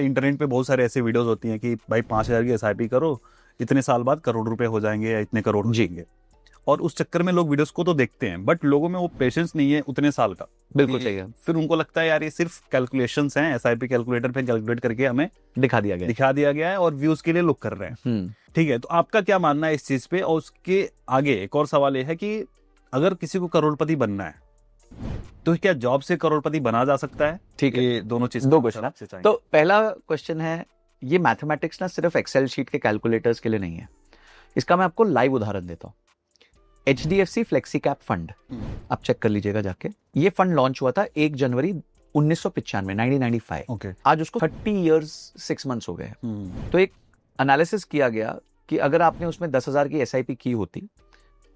Internet पे बहुत सारे ऐसे वीडियोस होती हैं कि भाई 5,000 की एसआईपी करो, इतने साल बाद करोड़ रुपए हो जाएंगे या इतने करोड़ हो जाएंगे। और उस चक्कर में लोग वीडियोस को तो देखते हैं, बट लोगों में वो पेशेंस नहीं है उतने साल का। बिल्कुल सही है। फिर उनको लगता है यार ये सिर्फ कैलकुलेशंस हैं, एसआईपी कैलकुलेटर पे कैलकुलेट करके हमें दिखा दिया गया है और व्यूज के लिए लोग कर रहे हैं। ठीक है, तो आपका क्या मानना है इस चीज पे? और उसके आगे एक और सवाल ये है कि अगर किसी को करोड़पति बनना है तो क्या जॉब से करोड़पति बना जा सकता है? ठीक है, ये दोनों चीज, दो क्वेश्चन। तो पहला क्वेश्चन है, ये मैथमेटिक्स ना सिर्फ एक्सेल शीट के कैलकुलेटर्स के लिए नहीं है। इसका मैं आपको लाइव उदाहरण देता हूँ। HDFC फ्लेक्सी कैप फंड, आप चेक कर लीजिएगा जाके। ये फंड लॉन्च हुआ था 1 जनवरी 1995, 1995। ओके। आज उसको 30 इयर्स 6 मंथ्स हो गए हैं। तो एक एनालिसिस किया गया कि अगर आपने उसमें 10,000 की SIP की होती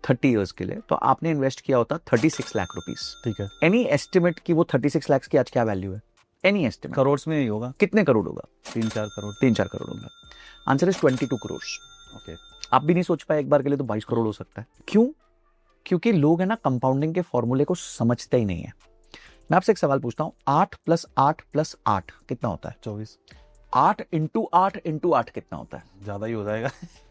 30 इयर्स के लिए, तो आपने इन्वेस्ट किया होता 36 लाख रुपीस। ठीक है। एनी एस्टिमेट कि वो 36 लाख की आज क्या वैल्यू है? Any estimate? करोड़ में ही होगा। कितने करोड़ होगा? 3-4 करोड़। 3-4 करोड़ होगा। Answer is 22 crore. ओके। आप भी नहीं सोच पाए एक बार के लिए तो 22 करोड़ हो सकता है। क्यों? क्योंकि लोग है ना कंपाउंडिंग के फॉर्मूले को समझते ही नहीं है। मैं आपसे एक सवाल पूछता हूं, 8 + 8 + 8 कितना होता है? 24। 8 × 8 × 8 कितना होता है? ज्यादा ही हो जाएगा।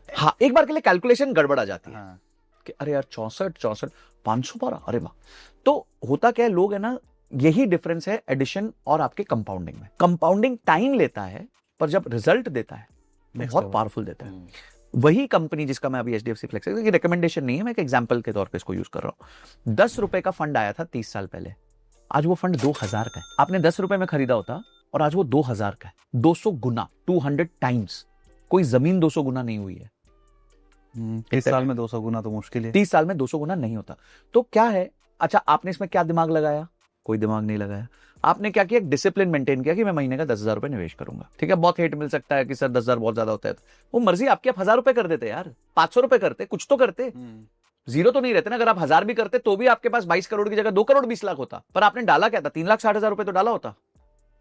हाँ, एक बार के लिए कैलकुलेशन गड़बड़ आ जाती है। हाँ। कि अरे यार 64 512, अरे वाह। तो होता क्या है, लोग है ना, यही डिफरेंस है एडिशन और आपके कंपाउंडिंग में। कंपाउंडिंग टाइम लेता है, पर जब रिजल्ट देता है बहुत पावरफुल देता है। वही कंपनी जिसका मैं अभी HDFC फ्लेक्सी, रिकमेंडेशन नहीं है, मैं एक एग्जांपल के तौर पे इसको यूज कर रहा हूं। 10 रुपए का फंड आया था 30 साल पहले, आज वो फंड 2000 का है। आपने 10 रुपए में खरीदा होता और आज वो 2000 का है। 200 गुना, 200 टाइम्स। कोई जमीन 200 गुना नहीं हुई है। 30 साल में 200 गुना तो मुश्किल है। 30 साल में 200 गुना नहीं होता। तो क्या है, अच्छा आपने इसमें क्या दिमाग लगाया? कोई दिमाग नहीं लगाया। आपने क्या किया? डिसिप्लिन मेंटेन किया कि मैं महीने का 10,000 रुपए निवेश करूंगा। ठीक है, बहुत हेट मिल सकता है कि सर 10,000 बहुत ज्यादा होता है। वो मर्जी आपकी, आप 1000 रुपए कर देते यार, 500 रुपए करते, कुछ तो करते। जीरो तो नहीं रहते ना। अगर आप 1000 भी करते तो भी आपके पास 22 करोड़ की जगह 2 करोड़ 20 लाख होता। पर आपने डाला क्या था? 3,60,000 रुपए तो डाला होता।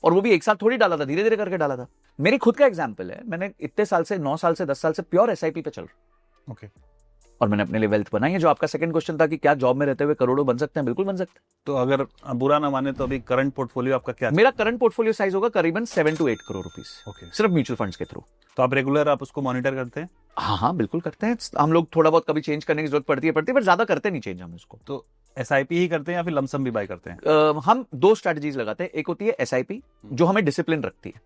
और वो भी एक साथ थोड़ी डाला था, धीरे धीरे करके डाला था। मेरी खुद का एग्जाम्पल है, मैंने इतने साल से, 9 साल से, 10 साल से प्योर SIP पे चल रहा। ओके। और मैंने अपने लिए वेल्थ बनाई है। जो आपका सेकंड क्वेश्चन था कि क्या जॉब में रहते हुए करोड़ों बन सकते हैं, बिल्कुल बन सकते हैं। तो अगर बुरा ना माने तो अभी करंट पोर्टफोलियो आपका क्या? मेरा करंट पोर्टफोलियो साइज होगा करीबन 7 to 8 करोड़ रुपीस। ओके। सिर्फ म्यूचुअल फंड्स के थ्रू। तो आप रेगुलर आप उसको मॉनिटर करते हैं? हाँ, बिल्कुल करते हैं हम लोग। थोड़ा बहुत कभी चेंज करने की जरूरत पड़ती है, पर ज्यादा करते नहीं चेंज हम इसको। तो SIP ही करते हैं या फिर लमसम भी बाय करते हैं? हम 2 स्ट्रेटजीज लगाते हैं। एक होती है SIP जो हमें डिसिप्लिन रखती है,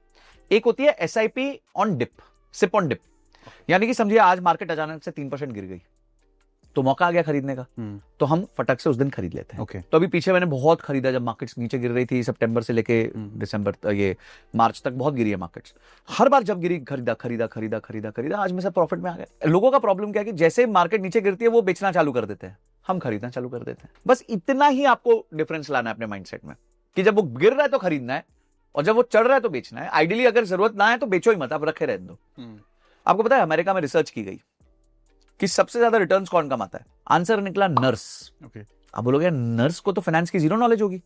एक होती है SIP on dip, SIP on dip. यानी कि समझिए आज मार्केट अचानक से 3% गिर गई, तो मौका आ गया खरीदने का, तो हम फटक से उस दिन खरीद लेते हैं। ओके। तो अभी पीछे मैंने बहुत खरीदा जब मार्केट्स नीचे गिर रही थी, सितंबर से लेके दिसंबर, ये मार्च तक बहुत गिरी है मार्केट्स। हर बार जब गिरी खरीदा, आज में सब प्रॉफिट में आ गए। लोगों का प्रॉब्लम क्या है कि जैसे मार्केट नीचे गिरती है वो बेचना चालू कर देते हैं, हम खरीदना चालू कर देते हैं। बस इतना ही आपको डिफरेंस लाना है अपने माइंडसेट में कि जब वो गिर रहा है तो खरीदना है और जब वो चढ़ रहा है तो बेचना है। आइडियली अगर जरूरत ना है तो बेचो ही मत, आप रखे रहने दो। आपको पता है अमेरिका में रिसर्च की गई कि सबसे ज्यादा रिटर्न्स कौन कमाता है? आंसर निकला नर्स। ओके। आप बोलोगे नर्स को तो फाइनेंस की जीरो नॉलेज होगी।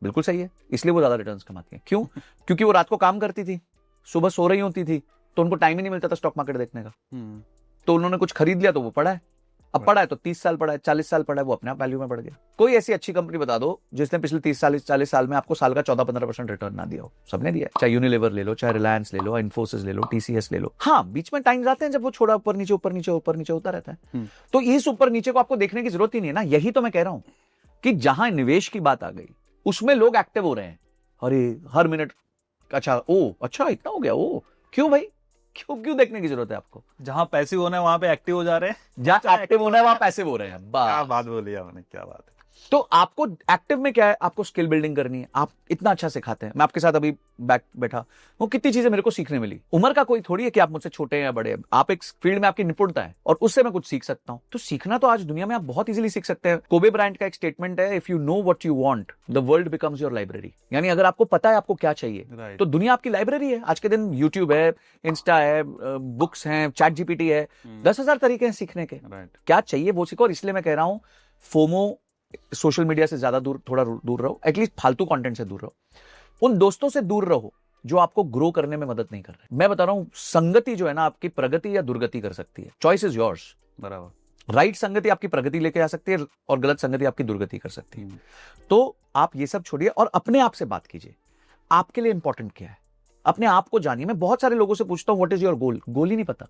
बिल्कुल सही है, इसलिए वो ज्यादा रिटर्न्स कमाती है। क्यों? क्योंकि वो रात को काम करती थी, सुबह सो रही होती थी, तो उनको टाइम ही नहीं मिलता था स्टॉक मार्केट देखने का। तो उन्होंने कुछ खरीद लिया तो वो पड़ा है। अब पड़ा है तो 30 साल पड़ा है, 40 साल पड़ा है, वो अपने आप वैल्यू में बढ़ गया। कोई ऐसी अच्छी कंपनी बता दो जिसने पिछले 30-40 साल में आपको साल का 14-15% रिटर्न ना दिया हो। सबने दिया है, चाहे यूनिलीवर ले लो, चाहे रिलायंस ले लो, इन्फोसिस ले लो, TCS ले लो। हाँ, बीच में टाइम आते हैं जब वो छोड़ा ऊपर नीचे होता रहता है। तो इस ऊपर नीचे को आपको देखने की जरूरत ही नहीं है ना। यही तो मैं कह रहा हूं कि जहां निवेश की बात आ गई उसमें लोग एक्टिव हो रहे हैं। अरे हर मिनट, अच्छा इतना हो गया, क्यों भाई? क्यों देखने की जरूरत है आपको? जहां पैसिव होना है वहां पे एक्टिव हो जा रहे हैं, जहां एक्टिव होना है वहां पैसिव हो रहे हैं। क्या बात बोली आपने, क्या बात है। तो आपको एक्टिव में क्या है? आपको स्किल बिल्डिंग करनी है। आप इतना अच्छा सिखाते हैं, मैं आपके साथ अभी बैठा, वो कितनी चीजें मेरे को सीखने मिली। उम्र का कोई थोड़ी है कि आप मुझसे छोटे हैं या बड़े हैं। आप एक फील्ड में आपकी निपुणता है और उससे मैं कुछ सीख सकता हूं। तो सीखना तो आज दुनिया में आप बहुत इजीली सीख सकते हैं। कोबे ब्रायंट का एक स्टेटमेंट है, if you know what you want, the world becomes your library. यानी अगर आपको पता है आपको क्या चाहिए तो दुनिया आपकी लाइब्रेरी है। आज के दिन यूट्यूब है, इंस्टा है, बुक्स हैं, ChatGPT है, 10,000 तरीके हैं सीखने के। क्या चाहिए वो सीखो। और इसलिए मैं कह रहा हूं, फोमो, सोशल मीडिया से ज्यादा थोड़ा दूर रहो, एटलीस्ट फालतू कंटेंट से दूर रहो। उन दोस्तों से दूर रहो जो आपको ग्रो करने में मदद नहीं कर रहे। मैं बता रहा हूं, संगति जो है ना आपकी प्रगति या दुर्गति कर सकती है। Choice is yours. बराबर। राइट संगति आपकी प्रगति लेके आ सकती है और गलत संगति आपकी दुर्गति कर सकती है। तो आप ये सब छोड़िए और अपने आप से बात कीजिए, आपके लिए इंपॉर्टेंट क्या है। अपने आप को जानिए। मैं बहुत सारे लोगों से पूछता हूं व्हाट इज योर गोल, गोल ही नहीं पता,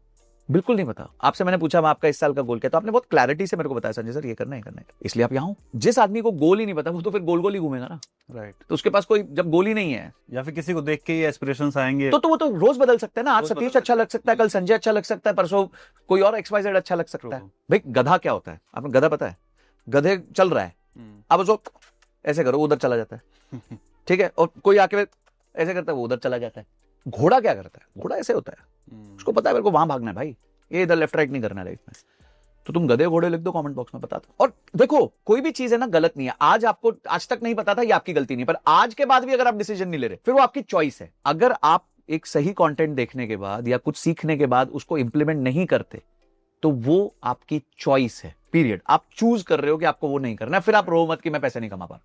बिल्कुल नहीं पता। आपसे मैंने पूछा मैं आपका इस साल का गोल क्या, तो आपने बहुत क्लैरिटी से मेरे को बताया संजय सर ये करना है, करना है, इसलिए आप यहाँ हो। जिस आदमी को गोल ही नहीं पता वो तो फिर गोल गोल ही घूमेगा ना, राइट। तो उसके पास कोई जब गोल ही नहीं है, या फिर किसी को देख के ये एस्पिरेशंस आएंगे, तो वो तो रोज बदल सकता है ना। आज रोज सतीश बदल अच्छा लग सकता है, कल संजय अच्छा लग सकता है, परसों कोई और XYZ अच्छा लग सकता है। भाई गधा क्या होता है, आपने गधा पता है? गधे चल रहा है, अब उसको ऐसे करो उधर चला जाता है, ठीक है, और कोई आके ऐसे करता है वो उधर चला जाता है। घोड़ा क्या करता है? घोड़ा ऐसे होता है, उसको पता है मेरे को वहां भागना है भाई, ये इधर लेफ्ट राइट नहीं करना लाइफ में। तो तुम गधे घोड़े लिख दो कमेंट बॉक्स में, बता दो। और देखो कोई भी चीज है ना गलत नहीं है, आज आपको आज तक नहीं पता था, ये आपकी गलती नहीं, पर आज के बाद भी अगर आप डिसीजन नहीं ले रहे फिर वो आपकी चॉइस है। अगर आप एक सही कंटेंट देखने के बाद या कुछ सीखने के बाद उसको इंप्लीमेंट नहीं करते तो वो आपकी चॉइस है, पीरियड। आप चूज कर रहे हो कि आपको वो नहीं करना, फिर आप रो मत कि मैं पैसे नहीं कमा पा रहा।